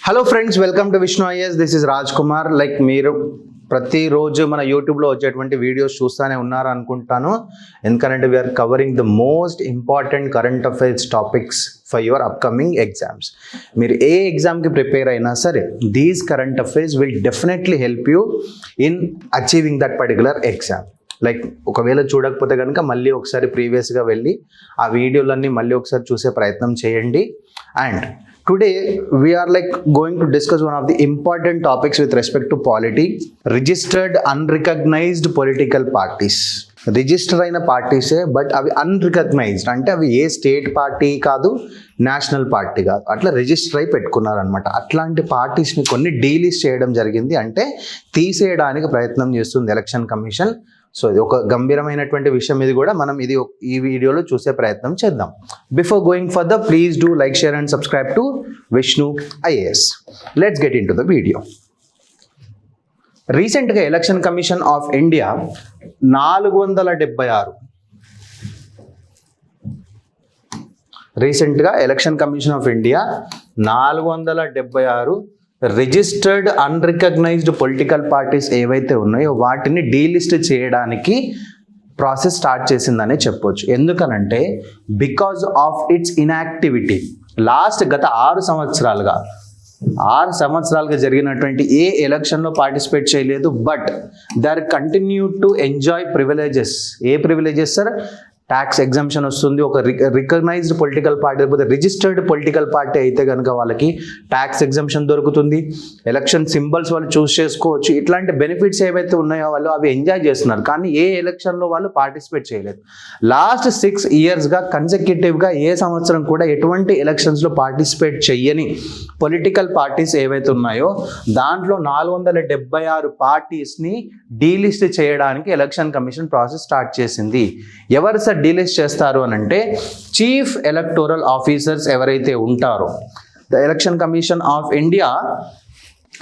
Hello friends, welcome to Vishnu is. This is Raj Kumar. మీరు ప్రతిరోజు మన యూట్యూబ్లో వచ్చేటువంటి వీడియోస్ చూస్తూనే ఉన్నారు అనుకుంటాను. ఎందుకంటే we are covering the most important current affairs topics for your upcoming exams. మీరు ఏ ఎగ్జామ్కి ప్రిపేర్ అయినా సరే, these current affairs will definitely help you in achieving that particular exam. ఒకవేళ చూడకపోతే కనుక మళ్ళీ ఒకసారి ప్రీవియస్గా వెళ్ళి ఆ వీడియోలన్నీ మళ్ళీ ఒకసారి చూసే ప్రయత్నం చేయండి. And today we are going to discuss one of the important topics with respect to polity: registered unrecognized political parties. Register అయిన పార్టీసే, బట్ అవి అన్రికగ్నైజ్డ్, అంటే అవి ఏ స్టేట్ పార్టీ కాదు, నేషనల్ పార్టీ కాదు, అట్లా రిజిస్టర్ అయి పెట్టుకున్నారనమాట. అట్లాంటి పార్టీస్ని కొన్ని డీలిస్ట్ చేయడం జరిగింది, అంటే తీసేయడానికి ప్రయత్నం చేస్తుంది ఎలక్షన్ కమిషన్. సో ఇది ఒక గంభీరమైనటువంటి విషయం. ఇది కూడా మనం ఈ వీడియోలో చూసే ప్రయత్నం చేద్దాం. Before going further, please do like, share and subscribe to Vishnu IAS. Let's get in to the video. రీసెంట్గా ఎలక్షన్ కమిషన్ ఆఫ్ ఇండియా 476 రీసెంట్గా election commission of India 476 registered unrecognised political parties ఏవైతే ఉన్నాయో వాటిని డీలిస్ట్ చేయడానికి ప్రాసెస్ స్టార్ట్ చేసిందనే చెప్పొచ్చు. ఎందుకనంటే because of it's inactivity. గత 6 సంవత్సరాలుగా జరిగినటువంటి ఏ ఎలక్షన్లో పార్టిసిపేట్ చేయలేదు, but they are continue to enjoy privileges. ఏ ప్రివిలేజెస్ సార్? ట్యాక్స్ ఎగ్జంప్షన్ వస్తుంది. ఒక రికగ్నైజ్డ్ పొలిటికల్ పార్టీ లేకపోతే రిజిస్టర్డ్ పొలిటికల్ పార్టీ అయితే కనుక వాళ్ళకి ట్యాక్స్ ఎగ్జంప్షన్ దొరుకుతుంది. ఎలక్షన్ సింబల్స్ వాళ్ళు చూస్ చేసుకోవచ్చు. ఇట్లాంటి బెనిఫిట్స్ ఏవైతే ఉన్నాయో వాళ్ళు అవి ఎంజాయ్ చేస్తున్నారు. కానీ ఏ ఎలక్షన్లో వాళ్ళు పార్టిసిపేట్ చేయలేదు. లాస్ట్ 6 ఇయర్స్గా కన్సెక్యూటివ్గా ఏ సంవత్సరం కూడా ఎటువంటి ఎలక్షన్స్లో పార్టిసిపేట్ చెయ్యని పొలిటికల్ పార్టీస్ ఏవైతే ఉన్నాయో దాంట్లో 476 పార్టీస్ని డీలిస్ట్ చేయడానికి ఎలక్షన్ కమిషన్ ప్రాసెస్ స్టార్ట్ చేసింది. ఎవరు సార్ డీలిస్ట్ చేస్తారు అని అంటే, చీఫ్ ఎలక్టోరల్ ఆఫీసర్స్ ఎవరైతే ఉంటారో, the election commission of India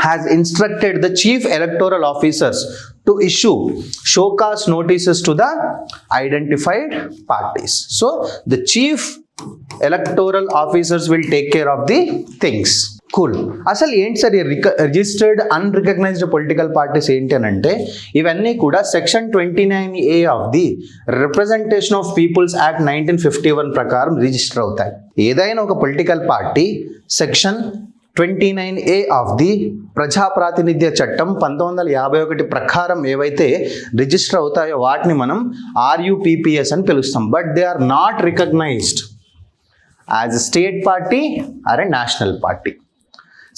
has instructed the chief electoral officers to issue show cause notices to the identified parties. So the chief electoral officers will take care of the things. Cool. అసలు ఏంటి sir ఈ registered unrecognised political parties ఏంటి అని అంటే, ఇవన్నీ కూడా section 29A of the representation of peoples act 1951 ప్రకారం register అవుతాయి. ఏదైనా ఒక political party section 29A of the ప్రజా ప్రాతినిధ్య చట్టం 1951 ప్రకారం ఏవైతే రిజిస్టర్ అవుతాయో వాటిని మనం RUPPS అని పిలుస్తాం. But they are not recognised as a state party or a national party.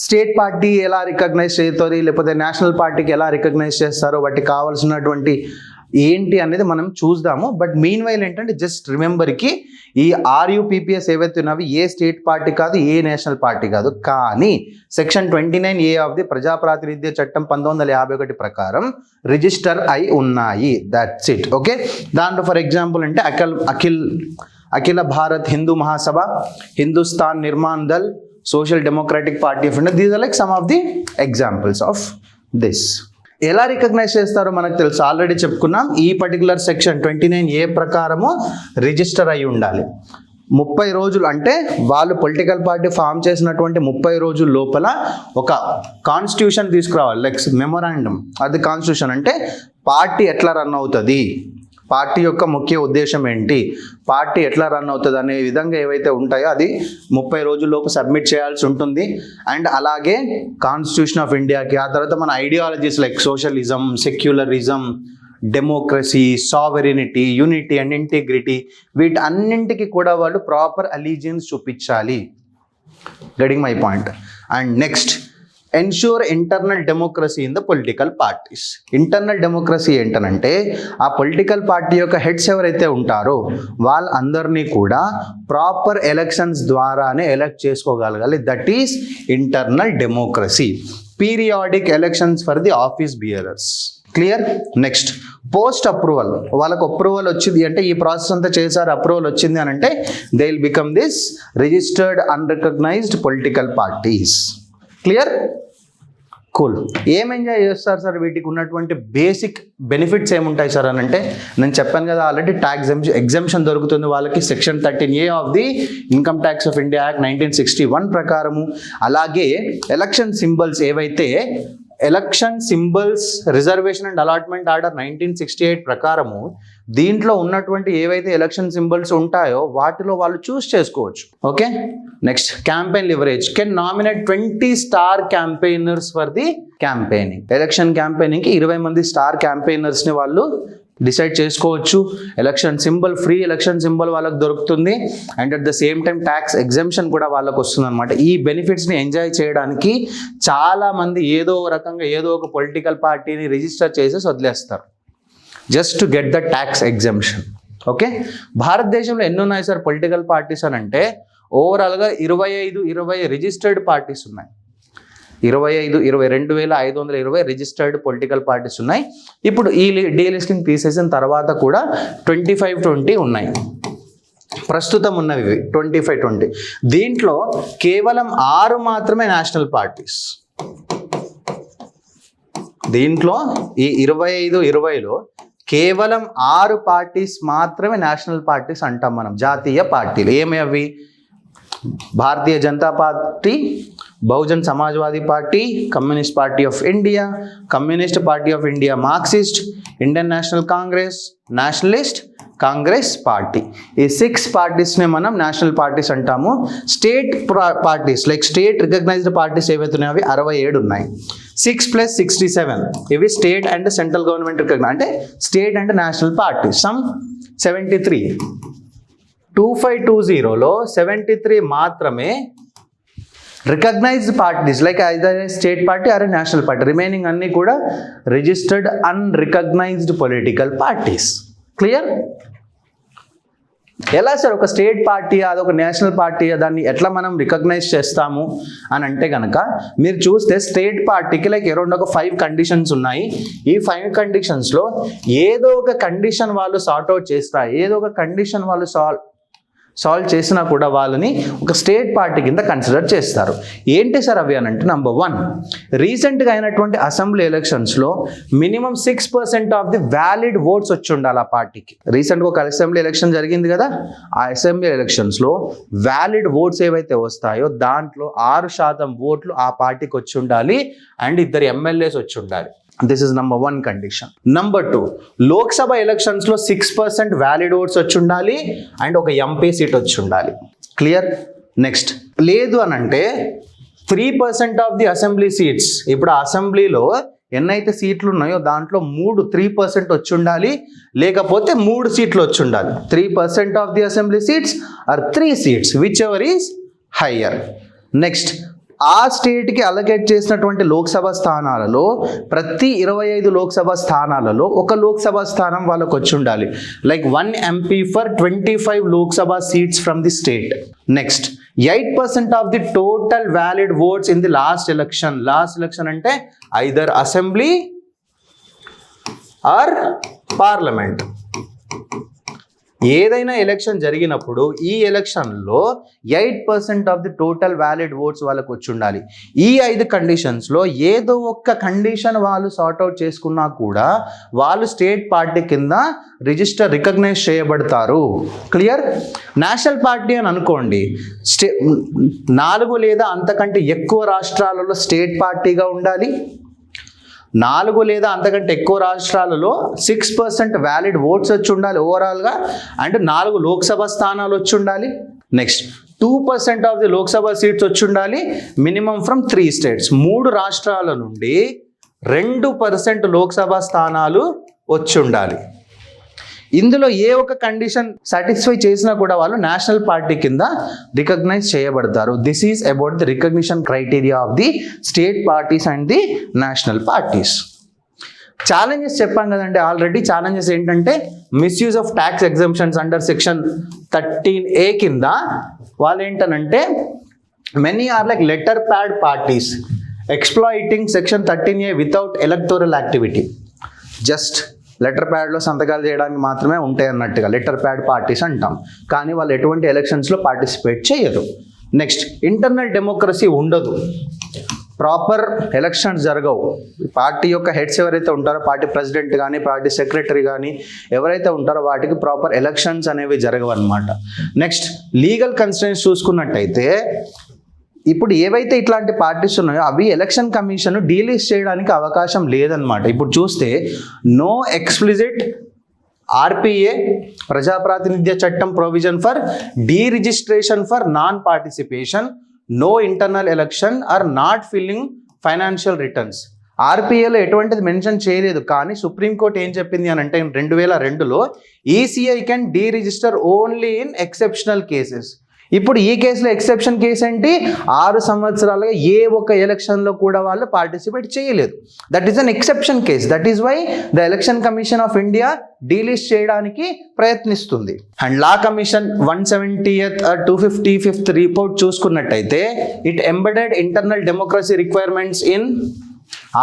State party ఎలా రికగ్నైజ్ చేస్తారు, లేకపోతే నేషనల్ పార్టీకి ఎలా రికగ్నైజ్ చేస్తారో వాటికి కావాల్సినటువంటి ఏంటి అనేది మనం చూద్దాము. బట్ మీన్ వైల్ ఏంటంటే, జస్ట్ రిమెంబర్కి ఈ RUPPS ఏవైతే ఉన్నావో ఏ స్టేట్ పార్టీ కాదు, ఏ నేషనల్ పార్టీ కాదు. కానీ సెక్షన్ 29A ఆఫ్ ది ప్రజా ప్రాతినిధ్య చట్టం 1951 ప్రకారం రిజిస్టర్ అయి ఉన్నాయి. That's it. ఓకే. దాంట్లో ఫర్ ఎగ్జాంపుల్ అంటే Akhil Bharat Hindu Mahasabha, Hindustan Nirman Dal, social democratic party of India. These are some of the examples of this. ఎలా రికగ్నైజ్ చేస్తారో మనకు తెలుసు, ఆల్రెడీ చెప్పుకున్నాం. ఈ పర్టికులర్ సెక్షన్ 29A ప్రకారము రిజిస్టర్ అయి ఉండాలి. 30 రోజులు అంటే వాళ్ళు పొలిటికల్ పార్టీ ఫామ్ చేసినటువంటి 30 రోజుల లోపల ఒక కాన్స్టిట్యూషన్ తీసుకురావాలి, మెమొరాండం. అది కాన్స్టిట్యూషన్ అంటే పార్టీ ఎట్లా రన్ అవుతుంది, పార్టీ యొక్క ముఖ్య ఉద్దేశం ఏంటి, పార్టీ ఎట్లా రన్ అవుతుంది అనే విధంగా ఏవైతే ఉంటాయో అది 30 రోజుల్లోపు సబ్మిట్ చేయాల్సి ఉంటుంది. అండ్ అలాగే కాన్స్టిట్యూషన్ ఆఫ్ ఇండియాకి, ఆ తర్వాత మన ideologies socialism, secularism, democracy, sovereignty, unity and integrity, వీటన్నింటికి కూడా వాళ్ళు ప్రాపర్ అలీజియన్స్ చూపించాలి. Getting my point. And next, ensure internal democracy in the political parties. Internal democracy ఏంటనంటే, ఆ పొలిటికల్ పార్టీ యొక్క హెడ్స్ ఎవరైతే ఉంటారో వాళ్ళందరినీ కూడా ప్రాపర్ ఎలక్షన్స్ ద్వారానే ఎలక్ట్ చేసుకోగలగాలి. That is internal democracy. Periodic elections for the office bearers. Clear. Next, post approval. వాళ్ళకు అప్రూవల్ వచ్చింది అంటే, ఈ ప్రాసెస్ అంతా చేశారు, అప్రూవల్ వచ్చింది అని అంటే, they will become this registered unrecognised political parties. Clear. Cool. ఏం ఎంజాయ్ చేస్తారు సార్? వీటికి ఉన్నటువంటి బేసిక్ బెనిఫిట్స్ ఏముంటాయి సార్ అని అంటే, నేను చెప్పాను కదా ఆల్రెడీ, ట్యాక్స్ ఎగ్జంప్షన్ దొరుకుతుంది వాళ్ళకి section 13A of the income tax of India act 1961 ప్రకారము. అలాగే ఎలక్షన్ సింబల్స్ ఏవైతే, election symbols reservation and allotment order 1968 ప్రకారము దీంట్లో ఉన్నటువంటి ఏవైతే ఎలక్షన్ సింబల్స్ ఉంటాయో వాటిలో వాళ్ళు చూస్ చేసుకోవచ్చు. Okay, next campaign leverage can nominate 20 star campaigners for the campaigning. Election క్యాంపెయినింగ్కి 20 మంది స్టార్ క్యాంపెయినర్స్ని వాళ్ళు డిసైడ్ చేసుకోవచ్చు. Election symbol, free election symbol వాళ్ళకి దొరుకుతుంది. And at the same time tax exemption కూడా వాళ్ళకు వస్తుంది అనమాట. ఈ బెనిఫిట్స్ని ఎంజాయ్ చేయడానికి చాలామంది ఏదో రకంగా ఏదో ఒక పొలిటికల్ పార్టీని రిజిస్టర్ చేసేసి వదిలేస్తారు just to get the tax exemption. Okay, భారతదేశంలో ఎన్ని ఉన్నాయి సార్ పొలిటికల్ పార్టీస్ అని అంటే, ఓవరాల్గా 25 రిజిస్టర్డ్ పార్టీస్ ఉన్నాయి. 22,520 రిజిస్టర్డ్ పొలిటికల్ పార్టీస్ ఉన్నాయి. ఇప్పుడు ఈ డీలిస్టింగ్ తీసేసిన తర్వాత కూడా 25-20 ఉన్నాయి. ప్రస్తుతం ఉన్నవి 25-20. దీంట్లో కేవలం 6 మాత్రమే నేషనల్ పార్టీస్. దీంట్లో ఈ 25-20లో కేవలం 6 పార్టీస్ మాత్రమే నేషనల్ పార్టీస్ అంటాం మనం, జాతీయ పార్టీలు. ఏమి అవి? Bharatiya Janata party, Bahujan Samajwadi party, communist party of India, communist party of India Marxist, Indian national congress, nationalist congress party. ఈ 6 పార్టీస్ని మనం నేషనల్ పార్టీస్ అంటాము. State parties like state recognised parties ఏవైతే ఉన్నాయో అవి 67 ఉన్నాయి. 6 + 67 ఇవి state and central government recognise, అంటే state and national parties. Sum 73. 2520లో 73 మాత్రమే recognised parties like either state party or national party. Remaining అన్నీ కూడా registered unrecognised political parties. Clear? ఎలా సార్ ఒక స్టేట్ పార్టీ అదొక నేషనల్ పార్టీ దాన్ని ఎట్లా మనం రికగ్నైజ్ చేస్తాము అని అంటే కనుక, మీరు చూస్తే స్టేట్ పార్టీకి లైక్ అరౌండ్ ఒక 5 కండిషన్స్ ఉన్నాయి. ఈ 5 కండిషన్స్లో ఏదో ఒక కండిషన్ వాళ్ళు సార్ట్అవుట్ చేస్తారు, ఏదో ఒక కండిషన్ వాళ్ళు సాల్వ్ చేసినా కూడా వాళ్ళని ఒక స్టేట్ పార్టీ కింద కన్సిడర్ చేస్తారు. ఏంటి సార్ అవి అని అంటే, నెంబర్ 1, రీసెంట్గా అయినటువంటి అసెంబ్లీ ఎలక్షన్స్లో minimum 6% of the valid votes వచ్చి ఉండాలి ఆ పార్టీకి. రీసెంట్గా ఒక అసెంబ్లీ ఎలక్షన్ జరిగింది కదా, ఆ అసెంబ్లీ ఎలక్షన్స్లో వ్యాలిడ్ ఓట్స్ ఏవైతే వస్తాయో దాంట్లో 6% ఓట్లు ఆ పార్టీకి వచ్చి ఉండాలి అండ్ 2 ఎమ్మెల్యేస్ వచ్చి ఉండాలి. This is number 1 condition. Number 2, Lok Sabha ఎలక్షన్స్లో 6% వ్యాలిడ్ ఓట్స్ వచ్చి ఉండాలి అండ్ ఒక ఎంపీ సీట్ వచ్చి ఉండాలి. క్లియర్? నెక్స్ట్, లేదు అని అంటే 3% ఆఫ్ ది అసెంబ్లీ సీట్స్, ఇప్పుడు ఆ అసెంబ్లీలో ఎన్నైతే సీట్లు ఉన్నాయో దాంట్లో 3% వచ్చి ఉండాలి, లేకపోతే 3 సీట్లు వచ్చి ఉండాలి. 3% of the assembly seats or 3 seats, whichever is higher. Next, ఆ స్టేట్కి అలొకేట్ చేసినటువంటి లోక్సభ స్థానాలలో ప్రతి 25 లోక్సభ స్థానాలలో ఒక లోక్సభ స్థానం వాళ్ళకు వచ్చి ఉండాలి. Like 1 MP for 25 Lok Sabha seats from the state. Next, 8% of the total valid votes in the last election. Last election అంటే ఐదర్ అసెంబ్లీ ఆర్ పార్లమెంట్. ఏదైనా ఎలక్షన్ జరిగినప్పుడు ఈ ఎలక్షన్లో 8% of the total valid votes వాళ్ళకు వచ్చి ఉండాలి. ఈ 5 కండిషన్స్లో ఏదో ఒక్క కండిషన్ వాళ్ళు సార్ట్అవుట్ చేసుకున్నా కూడా వాళ్ళు స్టేట్ పార్టీ కింద రికగ్నైజ్ చేయబడతారు. క్లియర్? నేషనల్ పార్టీ అని అనుకోండి, 4 లేదా అంతకంటే ఎక్కువ రాష్ట్రాలలో స్టేట్ పార్టీగా ఉండాలి. 4 లేదా అంతకంటే ఎక్కువ రాష్ట్రాలలో 6% వ్యాలిడ్ ఓట్స్ వచ్చి ఉండాలి ఓవరాల్గా, అండ్ 4 లోక్సభ స్థానాలు వచ్చి ఉండాలి. Next, 2% of the Lok Sabha seats వచ్చి ఉండాలి మినిమం ఫ్రమ్ 3 స్టేట్స్. 3 రాష్ట్రాల నుండి 2% లోక్సభ స్థానాలు వచ్చి ఉండాలి. ఇందులో ఏ ఒక్క కండిషన్ సాటిస్ఫై చేసినా కూడా వాళ్ళు నేషనల్ పార్టీ కింద రికగ్నైజ్ చేయబడతారు. This is about the recognition criteria of the state parties and the national parties. Challenges చెప్పాం కదండి ఆల్రెడీ. ఛాలెంజెస్ ఏంటంటే, misuse of tax exemptions under section 13A కింద వాళ్ళు ఏంటనంటే, many are like letter pad parties exploiting section 13A without electoral activity. Just letter ప్యాడ్లో సంతకాలు చేయడానికి మాత్రమే ఉంటాయి అన్నట్టుగా లెటర్ ప్యాడ్ పార్టీస్ అంటాం, కానీ వాళ్ళు ఎటువంటి ఎలక్షన్స్లో పార్టిసిపేట్ చేయరు. నెక్స్ట్, ఇంటర్నల్ డెమోక్రసీ ఉండదు. ప్రాపర్ ఎలక్షన్స్ జరగవు. పార్టీ యొక్క హెడ్స్ ఎవరైతే ఉంటారో, పార్టీ ప్రెసిడెంట్ కానీ పార్టీ సెక్రటరీ కానీ ఎవరైతే ఉంటారో వాటికి ప్రాపర్ ఎలక్షన్స్ అనేవి జరగవు అనమాట. నెక్స్ట్ లీగల్ కన్స్ట్రెయిన్స్ చూసుకున్నట్టయితే ఇప్పుడు ఏవైతే ఇట్లాంటి పార్టీస్ ఉన్నాయో అవి ఎలక్షన్ కమిషన్ డీలిస్ట్ చేయడానికి అవకాశం లేదనమాట. ఇప్పుడు చూస్తే నో ఎక్స్ప్లిసిట్ ఆర్పిఏ ప్రజాప్రాతినిధ్య చట్టం provision for deregistration for non participation, no internal election or not filling financial returns. ఆర్పిఏలో ఎటువంటిది మెన్షన్ చేయలేదు, కానీ సుప్రీంకోర్టు ఏం చెప్పింది అని అంటే 2002లో ECI can deregister only in exceptional cases. ఇప్పుడు ఈ కేసులో ఎక్సెప్షన్ కేసు ఏంటి, 6 సంవత్సరాలుగా ఏ ఒక్క ఎలక్షన్లో కూడా వాళ్ళు పార్టిసిపేట్ చేయలేదు. That is an exception case. That is why the election commission of India delist చేయడానికి ప్రయత్నిస్తుంది. And law commission 170th 255th report చూసుకున్నట్టయితే it embedded internal democracy requirements in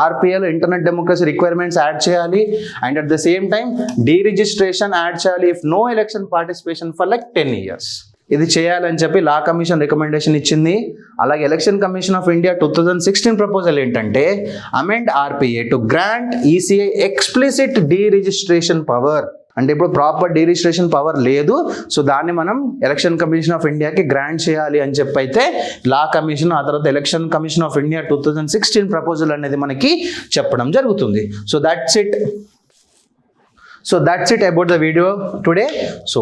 RPL. Internet democracy requirements add చేయాలి and at the same time deregistration add చేయాలి if no election participation for like 10 years. ఇది చేయాలని చెప్పి law commission recommendation ఇచ్చింది. అలాగే election commission of India 2016 proposal ఏంటంటే amend RPA to grant ECI explicit deregistration power. అంటే ఇప్పుడు ప్రాపర్ డీరిజిస్ట్రేషన్ పవర్ లేదు, సో దాన్ని మనం ఎలక్షన్ కమిషన్ ఆఫ్ ఇండియాకి గ్రాంట్ చేయాలి అని చెప్పి అయితే లా కమిషన్, ఆ తర్వాత election commission of India 2016 proposal అనేది మనకి చెప్పడం జరుగుతుంది. So that's it about the video today. So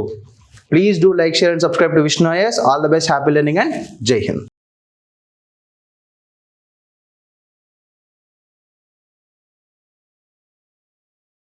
please do like, share and subscribe to Vishnu IAS. All the best, happy learning and Jai Hind.